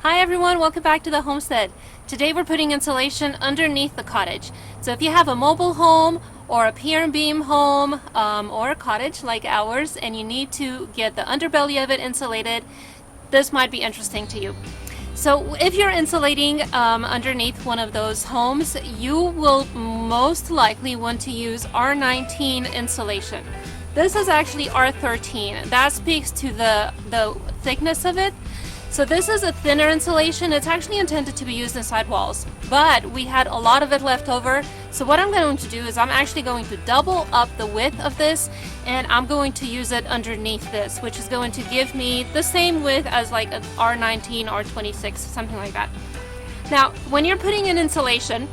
Hi everyone, welcome back to the homestead. Today we're putting insulation underneath the cottage. So if you have a mobile home or a pier and beam home or a cottage like ours and you need to get the underbelly of it insulated, this might be interesting to you. So if you're insulating underneath one of those homes, you will most likely want to use R19 insulation. This is actually R13. That speaks to the thickness of it. So this is a thinner insulation. It's actually intended to be used inside walls, but we had a lot of it left over. So what I'm going to do is I'm actually going to double up the width of this, and I'm going to use it underneath this, which is going to give me the same width as like an R19, R26, something like that. Now, when you're putting in insulation,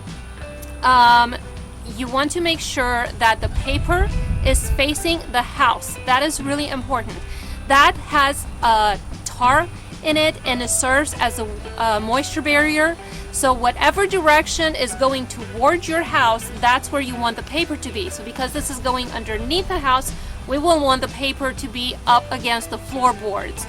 you want to make sure that the paper is facing the house. That is really important. That has tar in it and it serves as a moisture barrier. So whatever direction is going towards your house, that's where you want the paper to be. So because this is going underneath the house, we will want the paper to be up against the floorboards.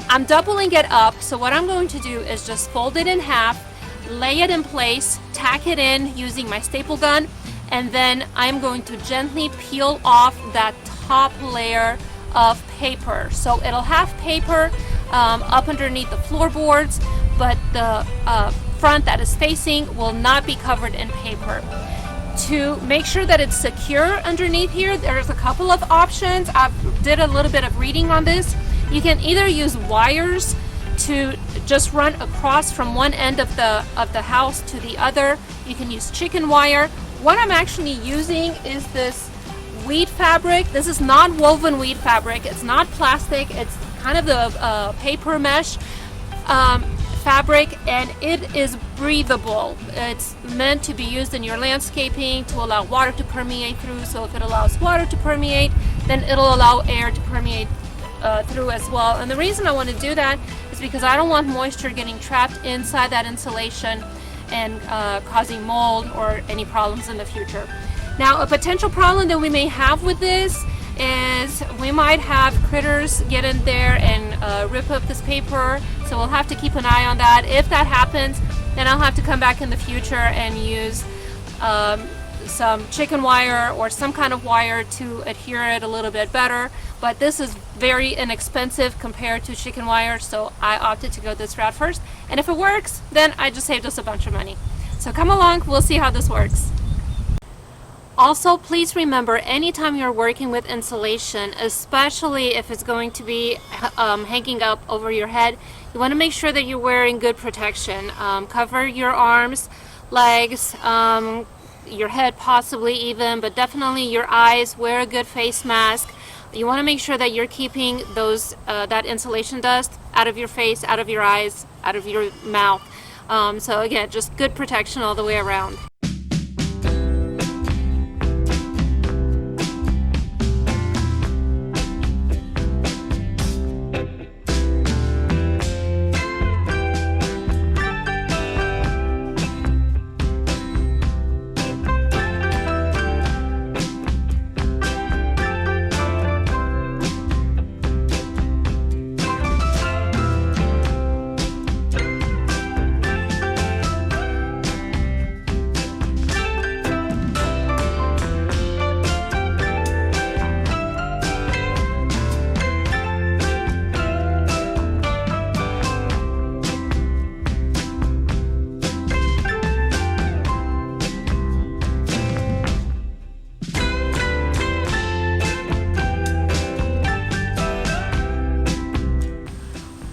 I'm doubling it up, so what I'm going to do is just fold it in half, lay it in place, tack it in using my staple gun, and then I'm going to gently peel off that top layer of paper. So it'll have paper up underneath the floorboards, but the front that is facing will not be covered in paper. To make sure that it's secure underneath here, there's a couple of options. I did a little bit of reading on this. You can either use wires to just run across from one end of the house to the other. You can use chicken wire. What I'm actually using is this weed fabric. This is non-woven weed fabric. It's not plastic. It's kind of the paper mesh fabric, and it is breathable. It's meant to be used in your landscaping to allow water to permeate through. So if it allows water to permeate, then it'll allow air to permeate through as well. And the reason I want to do that is because I don't want moisture getting trapped inside that insulation and causing mold or any problems in the future. Now, a potential problem that we may have with this is we might have critters get in there and rip up this paper, so we'll have to keep an eye on that. If that happens, then I'll have to come back in the future and use some chicken wire or some kind of wire to adhere it a little bit better. But this is very inexpensive compared to chicken wire, so I opted to go this route first. And if it works, then I just saved us a bunch of money. So come along, we'll see how this works. Also, please remember, anytime you're working with insulation, especially if it's going to be hanging up over your head, you want to make sure that you're wearing good protection. Cover your arms, legs, your head possibly even, but definitely your eyes. Wear a good face mask. You want to make sure that you're keeping those that insulation dust out of your face, out of your eyes, out of your mouth. So again, just good protection all the way around.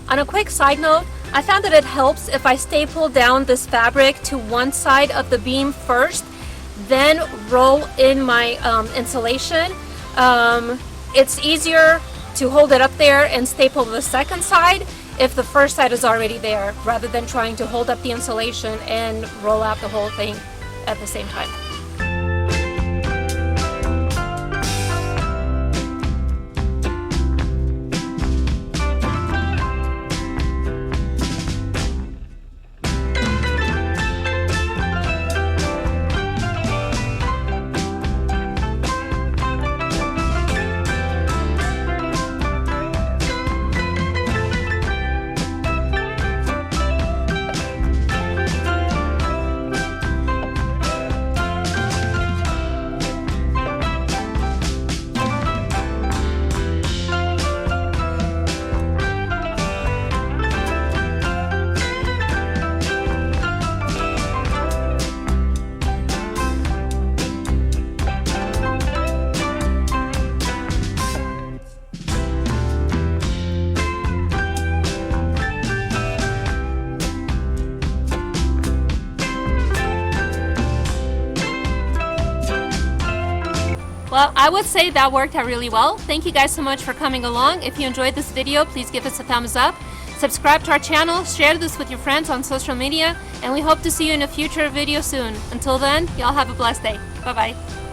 On a quick side note, I found that it helps if I staple down this fabric to one side of the beam first, then roll in my insulation. It's easier to hold it up there and staple the second side if the first side is already there, rather than trying to hold up the insulation and roll out the whole thing at the same time. Well, I would say that worked out really well. Thank you guys so much for coming along. If you enjoyed this video, please give us a thumbs up. Subscribe to our channel, share this with your friends on social media, and we hope to see you in a future video soon. Until then, y'all have a blessed day. Bye-bye.